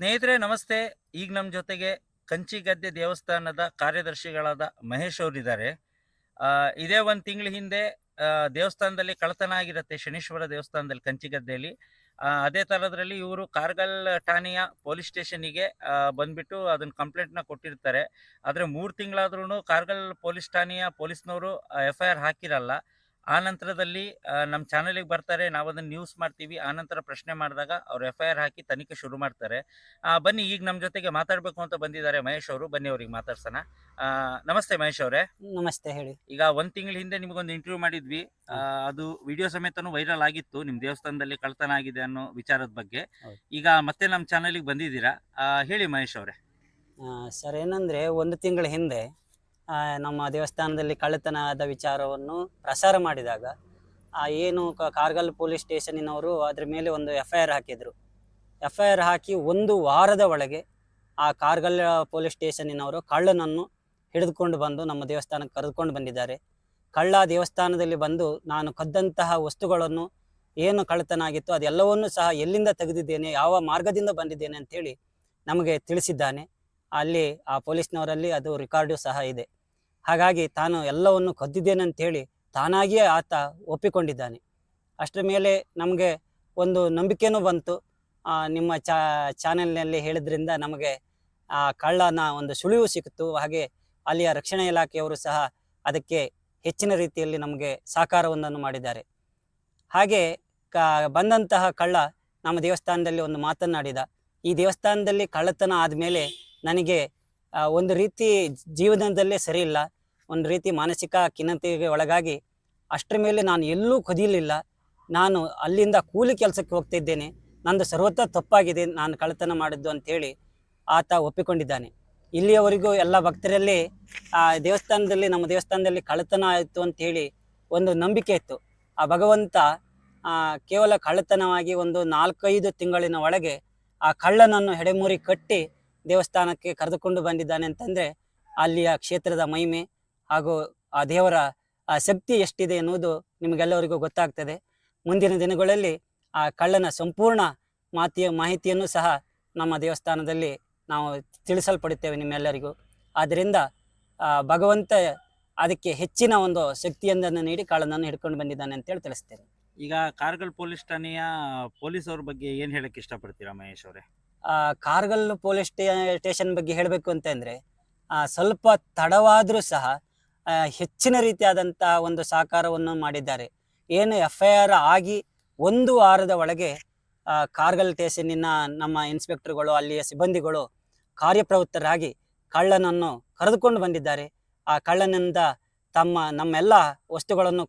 ಸ್ನೇಹಿತರೆ ನಮಸ್ತೆ. ಈಗ ನಮ್ಮ ಜೊತೆಗೆ ಕಂಚಿಗದ್ದೆ ದೇವಸ್ಥಾನದ ಕಾರ್ಯದರ್ಶಿಗಳಾದ ಮಹೇಶ್ ಅವರಿದ್ದಾರೆ. ಇದೇ ಒಂದು ತಿಂಗಳ ಹಿಂದೆ ದೇವಸ್ಥಾನದಲ್ಲಿ ಕಳ್ಳತನ ಆಗಿರುತ್ತೆ, ಶನೀಶ್ವರ ದೇವಸ್ಥಾನದಲ್ಲಿ ಕಂಚಿಗದ್ದೆಯಲ್ಲಿ. ಅದೇ ಥರದ್ರಲ್ಲಿ ಇವರು ಕಾರ್ಗಲ್ ಠಾಣೆಯ ಪೊಲೀಸ್ ಸ್ಟೇಷನ್ನಿಗೆ ಬಂದ್ಬಿಟ್ಟು ಅದನ್ನ ಕಂಪ್ಲೇಂಟ್‌ನ ಕೊಟ್ಟಿರ್ತಾರೆ. ಆದರೆ 3 ತಿಂಗಳಾದ್ರೂ ಕಾರ್ಗಲ್ ಪೊಲೀಸ್ ಠಾಣೆಯ ಪೊಲೀಸ್ನವರು FIR ಹಾಕಿರಲ್ಲ. ಆ ನಂತರದಲ್ಲಿ ನಮ್ಮ ಚಾನಲಿಗೆ ಬರ್ತಾರೆ, ನಾವದನ್ನು ನ್ಯೂಸ್ ಮಾಡ್ತೀವಿ. ಆನಂತರ ಪ್ರಶ್ನೆ ಮಾಡಿದಾಗ ಅವ್ರು FIR ಹಾಕಿ ತನಿಖೆ ಶುರು ಮಾಡ್ತಾರೆ. ಬನ್ನಿ, ಈಗ ನಮ್ಮ ಜೊತೆಗೆ ಮಾತಾಡಬೇಕು ಅಂತ ಬಂದಿದ್ದಾರೆ ಮಹೇಶ್ ಅವರು. ಬನ್ನಿ ಅವ್ರಿಗೆ ಮಾತಾಡ್ಸೋಣ. ನಮಸ್ತೆ ಮಹೇಶ್ ಅವರೇ. ನಮಸ್ತೆ ಹೇಳಿ. ಈಗ 1 ತಿಂಗಳ ಹಿಂದೆ ನಿಮಗೊಂದು ಇಂಟರ್ವ್ಯೂ ಮಾಡಿದ್ವಿ. ಅದು ವಿಡಿಯೋ ಸಮೇತನೂ ವೈರಲ್ ಆಗಿತ್ತು, ನಿಮ್ಮ ದೇವಸ್ಥಾನದಲ್ಲಿ ಕಳ್ಳತನ ಆಗಿದೆ ಅನ್ನೋ ವಿಚಾರದ ಬಗ್ಗೆ. ಹೌದು. ಈಗ ಮತ್ತೆ ನಮ್ಮ ಚಾನಲಿಗೆ ಬಂದಿದ್ದೀರಾ. ಹೇಳಿ ಮಹೇಶ್ ಅವರೇ. ಸರ್, ಏನಂದರೆ 1 ತಿಂಗಳ ಹಿಂದೆ ನಮ್ಮ ದೇವಸ್ಥಾನದಲ್ಲಿ ಕಳ್ಳತನದ ವಿಚಾರವನ್ನು ಪ್ರಸಾರ ಮಾಡಿದಾಗ ಏನು ಕಾರ್ಗಲ್ ಪೊಲೀಸ್ ಸ್ಟೇಷನ್ನಿನವರು ಅದ್ರ ಮೇಲೆ ಒಂದು FIR ಹಾಕಿದರು. FIR ಹಾಕಿ 1 ವಾರದ ಒಳಗೆ ಆ ಕಾರ್ಗಲ್ ಪೊಲೀಸ್ ಸ್ಟೇಷನ್ನಿನವರು ಕಳ್ಳನನ್ನು ಹಿಡಿದುಕೊಂಡು ಬಂದು ನಮ್ಮ ದೇವಸ್ಥಾನಕ್ಕೆ ಕರೆದುಕೊಂಡು ಬಂದಿದ್ದಾರೆ. ಕಳ್ಳ ದೇವಸ್ಥಾನದಲ್ಲಿ ಬಂದು ನಾನು ಕದ್ದಂತಹ ವಸ್ತುಗಳನ್ನು ಏನು ಕಳ್ಳತನ ಆಗಿತ್ತು ಅದೆಲ್ಲವನ್ನೂ ಸಹ ಎಲ್ಲಿಂದ ತೆಗೆದಿದ್ದೇನೆ, ಯಾವ ಮಾರ್ಗದಿಂದ ಬಂದಿದ್ದೇನೆ ಅಂಥೇಳಿ ನಮಗೆ ತಿಳಿಸಿದ್ದಾನೆ. ಅಲ್ಲಿ ಆ ಪೊಲೀಸ್ನವರಲ್ಲಿ ಅದು ರೆಕಾರ್ಡು ಸಹ ಇದೆ. ಹಾಗಾಗಿ ತಾನು ಎಲ್ಲವನ್ನು ಕದ್ದಿದ್ದೇನೆ ಅಂಥೇಳಿ ತಾನಾಗಿಯೇ ಆತ ಒಪ್ಪಿಕೊಂಡಿದ್ದಾನೆ. ಅಷ್ಟರ ಮೇಲೆ ನಮಗೆ ಒಂದು ನಂಬಿಕೆನೂ ಬಂತು. ನಿಮ್ಮ ಚಾನೆಲ್ನಲ್ಲಿ ಹೇಳಿದ್ರಿಂದ ನಮಗೆ ಆ ಕಳ್ಳನ ಒಂದು ಸುಳಿವು ಸಿಕ್ಕಿತು. ಹಾಗೆ ಅಲ್ಲಿಯ ರಕ್ಷಣಾ ಇಲಾಖೆಯವರು ಸಹ ಅದಕ್ಕೆ ಹೆಚ್ಚಿನ ರೀತಿಯಲ್ಲಿ ನಮಗೆ ಸಹಕಾರವನ್ನು ಮಾಡಿದ್ದಾರೆ. ಹಾಗೆ ಬಂದಂತಹ ಕಳ್ಳ ನಮ್ಮ ದೇವಸ್ಥಾನದಲ್ಲಿ ಒಂದು ಮಾತನಾಡಿದ. ಈ ದೇವಸ್ಥಾನದಲ್ಲಿ ಕಳ್ಳತನ ಆದಮೇಲೆ ನನಗೆ ಒಂದು ರೀತಿ ಜೀವನದಲ್ಲೇ ಸರಿ ಇಲ್ಲ, ಒಂದು ರೀತಿ ಮಾನಸಿಕ ಖಿನ್ನತೆಗೆ ಒಳಗಾಗಿ ಅಷ್ಟರ ಮೇಲೆ ನಾನು ಎಲ್ಲೂ ಕದಿಯಲಿಲ್ಲ. ನಾನು ಅಲ್ಲಿಂದ ಕೂಲಿ ಕೆಲಸಕ್ಕೆ ಹೋಗ್ತಾ ಇದ್ದೇನೆ, ನಂದು ಸರ್ವತ್ರ ತಪ್ಪಾಗಿದೆ, ನಾನು ಕಳ್ಳತನ ಮಾಡಿದ್ದು ಅಂಥೇಳಿ ಆತ ಒಪ್ಪಿಕೊಂಡಿದ್ದಾನೆ. ಇಲ್ಲಿಯವರೆಗೂ ಎಲ್ಲ ಭಕ್ತರಲ್ಲಿ ನಮ್ಮ ದೇವಸ್ಥಾನದಲ್ಲಿ ಕಳ್ಳತನ ಆಯಿತು ಅಂಥೇಳಿ ಒಂದು ನಂಬಿಕೆ ಇತ್ತು. ಆ ಭಗವಂತ ಕೇವಲ ಕಳ್ಳತನವಾಗಿ ಒಂದು 4-5 ತಿಂಗಳಿನ ಒಳಗೆ ಆ ಕಳ್ಳನನ್ನು ಹೆಡೆಮುರಿ ಕಟ್ಟಿ ದೇವಸ್ಥಾನಕ್ಕೆ ಕರೆದುಕೊಂಡು ಬಂದಿದ್ದಾನೆ ಅಂತಂದರೆ ಅಲ್ಲಿಯ ಕ್ಷೇತ್ರದ ಮಹಿಮೆ ಹಾಗೂ ಆ ದೇವರ ಶಕ್ತಿ ಎಷ್ಟಿದೆ ಎನ್ನುವುದು ನಿಮಗೆಲ್ಲರಿಗೂ ಗೊತ್ತಾಗ್ತದೆ. ಮುಂದಿನ ದಿನಗಳಲ್ಲಿ ಆ ಕಳ್ಳನ ಸಂಪೂರ್ಣ ಮಾಹಿತಿಯನ್ನು ಸಹ ನಮ್ಮ ದೇವಸ್ಥಾನದಲ್ಲಿ ನಾವು ತಿಳಿಸಲ್ಪಡುತ್ತೇವೆ ನಿಮ್ಮೆಲ್ಲರಿಗೂ. ಆದ್ದರಿಂದ ಭಗವಂತ ಅದಕ್ಕೆ ಹೆಚ್ಚಿನ ಒಂದು ಶಕ್ತಿಯೊಂದನ್ನು ನೀಡಿ ಕಳ್ಳನನ್ನು ಹಿಡ್ಕೊಂಡು ಬಂದಿದ್ದಾನೆ ಅಂತೇಳಿ ತಿಳಿಸ್ತೇನೆ. ಈಗ ಕಾರ್ಗಲ್ ಪೊಲೀಸ್ ಠಾಣೆಯ ಪೊಲೀಸವ್ರ ಬಗ್ಗೆ ಏನು ಹೇಳಕ್ಕೆ ಇಷ್ಟಪಡ್ತೀರಾ ಮಹೇಶ್ ಅವರೇ? ಕಾರ್ಗಲ್ ಪೊಲೀಸ್ ಸ್ಟೇಷನ್ ಬಗ್ಗೆ ಹೇಳಬೇಕು ಅಂತಂದರೆ ಸ್ವಲ್ಪ ತಡವಾದರೂ ಸಹ ಹೆಚ್ಚಿನ ರೀತಿಯಾದಂತಹ ಒಂದು ಸಹಕಾರವನ್ನು ಮಾಡಿದ್ದಾರೆ. ಏನು FIR ಆಗಿ 1 ವಾರದ ಒಳಗೆ ಕಾರ್ಗಲ್ ಸ್ಟೇಷನ್ನಿನ ನಮ್ಮ ಇನ್ಸ್ಪೆಕ್ಟರ್ಗಳು, ಅಲ್ಲಿಯ ಸಿಬ್ಬಂದಿಗಳು ಕಾರ್ಯಪ್ರವೃತ್ತರಾಗಿ ಕಳ್ಳನನ್ನು ಕರೆದುಕೊಂಡು ಬಂದಿದ್ದಾರೆ. ಆ ಕಳ್ಳನಿಂದ ನಮ್ಮೆಲ್ಲ ವಸ್ತುಗಳನ್ನು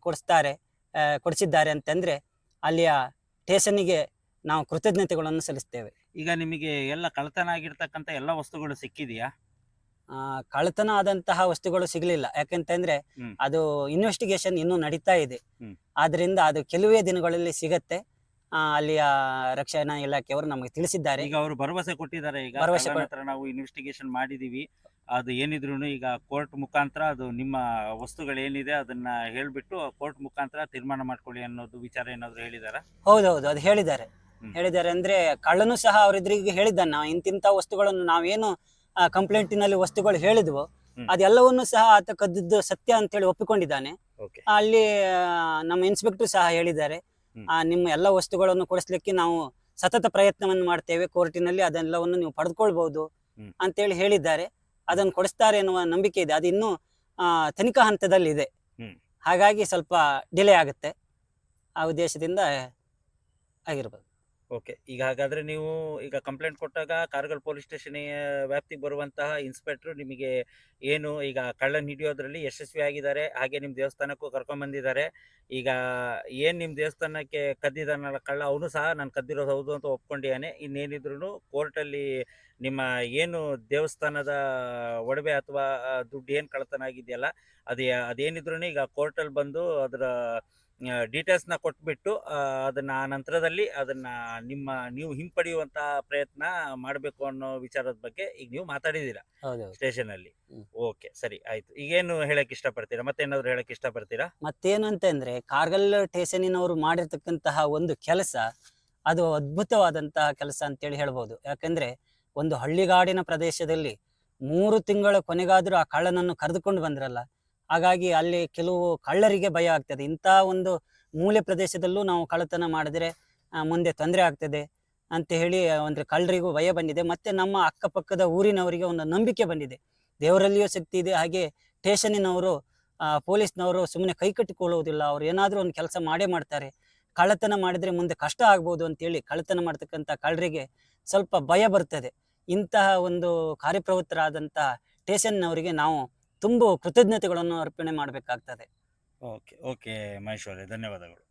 ಕೊಡಿಸಿದ್ದಾರೆ ಅಂತಂದರೆ ಅಲ್ಲಿಯ ಸ್ಟೇಷನ್ನಿಗೆ ನಾವು ಕೃತಜ್ಞತೆಗಳನ್ನು ಸಲ್ಲಿಸ್ತೇವೆ. ಈಗ ನಿಮಗೆ ಎಲ್ಲ ಕಳ್ಳತನ ಆಗಿರ್ತಕ್ಕಂಥ ಎಲ್ಲ ವಸ್ತುಗಳು ಸಿಕ್ಕಿದೆಯಾ? ಕಳ್ಳತನ ಆದಂತಹ ವಸ್ತುಗಳು ಸಿಗಲಿಲ್ಲ. ಯಾಕಂತಂದ್ರೆ ಅದು ಇನ್ವೆಸ್ಟಿಗೇಷನ್ ಇನ್ನೂ ನಡೀತಾ ಇದೆ. ಆದ್ರಿಂದ ಅದು ಕೆಲವೇ ದಿನಗಳಲ್ಲಿ ಸಿಗತ್ತೆ. ಅಲ್ಲಿಯ ರಕ್ಷಣಾ ಇಲಾಖೆಯವರು ನಮಗೆ ತಿಳಿಸಿದ್ದಾರೆ. ಈಗ ಅವರು ಭರವಸೆ ಕೊಟ್ಟಿದ್ದಾರೆ. ಈಗ ನಾವು ಇನ್ವೆಸ್ಟಿಗೇಷನ್ ಮಾಡಿದೀವಿ, ಅದು ಏನಿದ್ರು ಈಗ ಕೋರ್ಟ್ ಮುಖಾಂತರ ಅದು ನಿಮ್ಮ ವಸ್ತುಗಳೇನಿದೆ ಅದನ್ನ ಹೇಳ್ಬಿಟ್ಟು ಕೋರ್ಟ್ ಮುಖಾಂತರ ತೀರ್ಮಾನ ಮಾಡ್ಕೊಳ್ಳಿ ಅನ್ನೋದು ವಿಚಾರ ಏನಾದ್ರು ಹೇಳಿದಾರ? ಹೌದೌದು, ಅದು ಹೇಳಿದ್ದಾರೆ. ಅಂದ್ರೆ ಕಳ್ಳನು ಸಹ ಅವರಿದ್ರಿಗೆ ಹೇಳಿದ್ದಾನೆ, ನಾವು ಇಂತಿಂತ ವಸ್ತುಗಳನ್ನು ನಾವೇನು ಕಂಪ್ಲೇಂಟಿನಲ್ಲಿ ವಸ್ತುಗಳು ಹೇಳಿದ್ವು ಅದೆಲ್ಲವನ್ನು ಸಹ ಆತ ಕದ್ದಿದ್ದು ಸತ್ಯ ಅಂತೇಳಿ ಒಪ್ಪಿಕೊಂಡಿದ್ದಾನೆ. ಅಲ್ಲಿ ನಮ್ಮ ಇನ್ಸ್ಪೆಕ್ಟರ್ ಸಹ ಹೇಳಿದ್ದಾರೆ, ನಿಮ್ಮ ಎಲ್ಲ ವಸ್ತುಗಳನ್ನು ಕೊಡಿಸ್ಲಿಕ್ಕೆ ನಾವು ಸತತ ಪ್ರಯತ್ನವನ್ನು ಮಾಡ್ತೇವೆ, ಕೋರ್ಟಿನಲ್ಲಿ ಅದೆಲ್ಲವನ್ನು ನೀವು ಪಡೆದುಕೊಳ್ಬಹುದು ಅಂತೇಳಿ ಹೇಳಿದ್ದಾರೆ. ಅದನ್ನು ಕೊಡಿಸ್ತಾರೆ ಎನ್ನುವ ನಂಬಿಕೆ ಇದೆ. ಅದು ಇನ್ನೂ ತನಿಖಾ ಹಂತದಲ್ಲಿ ಇದೆ. ಹಾಗಾಗಿ ಸ್ವಲ್ಪ ಡಿಲೇ ಆಗುತ್ತೆ. ಆ ಉದ್ದೇಶದಿಂದ ಆಗಿರ್ಬೋದು. ಓಕೆ. ಈಗ ಹಾಗಾದ್ರೆ ನೀವು ಈಗ ಕಂಪ್ಲೇಂಟ್ ಕೊಟ್ಟಾಗ ಕಾರ್ಗಲ್ ಪೊಲೀಸ್ ಸ್ಟೇಷನ್ ವ್ಯಾಪ್ತಿಗೆ ಬರುವಂತಹ ಇನ್ಸ್ಪೆಕ್ಟರ್ ನಿಮಗೆ ಏನು ಈಗ ಕಳ್ಳನ ಹಿಡಿಯೋದ್ರಲ್ಲಿ ಯಶಸ್ವಿ ಆಗಿದ್ದಾರೆ, ಹಾಗೆ ನಿಮ್ಮ ದೇವಸ್ಥಾನಕ್ಕೂ ಕರ್ಕೊಂಡ್ಬಂದಿದ್ದಾರೆ. ಈಗ ಏನು ನಿಮ್ಮ ದೇವಸ್ಥಾನಕ್ಕೆ ಕದ್ದಿದ್ದಾನಲ್ಲ ಕಳ್ಳ, ಅವನು ಸಹ ನಾನು ಕದ್ದಿರೋದು ಹೌದು ಅಂತ ಒಪ್ಕೊಂಡಿದ್ದಾನೆ. ಇನ್ನೇನಿದ್ರು ಕೋರ್ಟಲ್ಲಿ ನಿಮ್ಮ ಏನು ದೇವಸ್ಥಾನದ ಒಡವೆ ಅಥವಾ ದುಡ್ಡು ಏನು ಕಳ್ಳತನ ಆಗಿದೆಯಲ್ಲ ಅದೇನಿದ್ರು ಈಗ ಕೋರ್ಟಲ್ಲಿ ಬಂದು ಅದರ ಡೀಟೇಲ್ಸ್ನ ಕೊಟ್ಬಿಟ್ಟು ಅದನ್ನ ಆ ನಂತರದಲ್ಲಿ ಅದನ್ನ ನೀವು ಹಿಂಪಡೆಯುವಂತ ಪ್ರಯತ್ನ ಮಾಡಬೇಕು ಅನ್ನೋ ವಿಚಾರದ ಬಗ್ಗೆ ಈಗ ನೀವು ಮಾತಾಡಿದೀರಾ ಸ್ಟೇಷನ್ ಅಲ್ಲಿ. ಓಕೆ, ಸರಿ, ಆಯ್ತು. ಈಗೇನು ಹೇಳಕ್ ಇಷ್ಟಪಡ್ತೀರಾ? ಮತ್ತೇನಾದ್ರು ಹೇಳಕ್ ಇಷ್ಟಪಡ್ತೀರಾ? ಮತ್ತೇನು ಅಂತಂದ್ರೆ ಕಾರ್ಗಲ್ ಸ್ಟೇಷನ್ನಿನವರು ಮಾಡಿರ್ತಕ್ಕಂತಹ ಒಂದು ಕೆಲಸ ಅದು ಅದ್ಭುತವಾದಂತಹ ಕೆಲಸ ಅಂತೇಳಿ ಹೇಳ್ಬೋದು. ಯಾಕಂದ್ರೆ ಒಂದು ಹಳ್ಳಿಗಾಡಿನ ಪ್ರದೇಶದಲ್ಲಿ 3 ತಿಂಗಳ ಕೊನೆಗಾದರೂ ಆ ಕಳ್ಳನನ್ನು ಕರೆದುಕೊಂಡು ಬಂದ್ರಲ್ಲ. ಹಾಗಾಗಿ ಅಲ್ಲಿ ಕೆಲವು ಕಳ್ಳರಿಗೆ ಭಯ ಆಗ್ತದೆ. ಇಂಥ ಒಂದು ಮೂಲೆ ಪ್ರದೇಶದಲ್ಲೂ ನಾವು ಕಳ್ಳತನ ಮಾಡಿದ್ರೆ ಮುಂದೆ ತೊಂದರೆ ಆಗ್ತದೆ ಅಂತ ಹೇಳಿ ಒಂದು ಕಳ್ಳರಿಗೂ ಭಯ ಬಂದಿದೆ. ಮತ್ತೆ ನಮ್ಮ ಅಕ್ಕಪಕ್ಕದ ಊರಿನವರಿಗೆ ಒಂದು ನಂಬಿಕೆ ಬಂದಿದೆ. ದೇವರಲ್ಲಿಯೂ ಶಕ್ತಿ ಇದೆ. ಹಾಗೆ ಸ್ಟೇಷನ್ನಿನವರು ಪೊಲೀಸ್ನವರು ಸುಮ್ಮನೆ ಕೈ ಕಟ್ಟಿಕೊಳ್ಳುವುದಿಲ್ಲ. ಅವ್ರು ಏನಾದರೂ ಒಂದು ಕೆಲಸ ಮಾಡೇ ಮಾಡ್ತಾರೆ. ಕಳ್ಳತನ ಮಾಡಿದರೆ ಮುಂದೆ ಕಷ್ಟ ಆಗ್ಬೋದು ಅಂತೇಳಿ ಕಳ್ಳತನ ಮಾಡ್ತಕ್ಕಂಥ ಕಳ್ಳರಿಗೆ ಸ್ವಲ್ಪ ಭಯ ಬರ್ತದೆ. ಇಂತಹ ಒಂದು ಕಾರ್ಯಪ್ರವೃತ್ತರಾದಂತಹ ಸ್ಟೇಷನ್ನವರಿಗೆ ನಾವು ತುಂಬ ಕೃತಜ್ಞತೆಗಳನ್ನು ಅರ್ಪಣೆ ಮಾಡಬೇಕಾಗ್ತದೆ. ಓಕೆ ಓಕೆ ಮಹೇಶ್ ಅವರೇ, ಧನ್ಯವಾದಗಳು.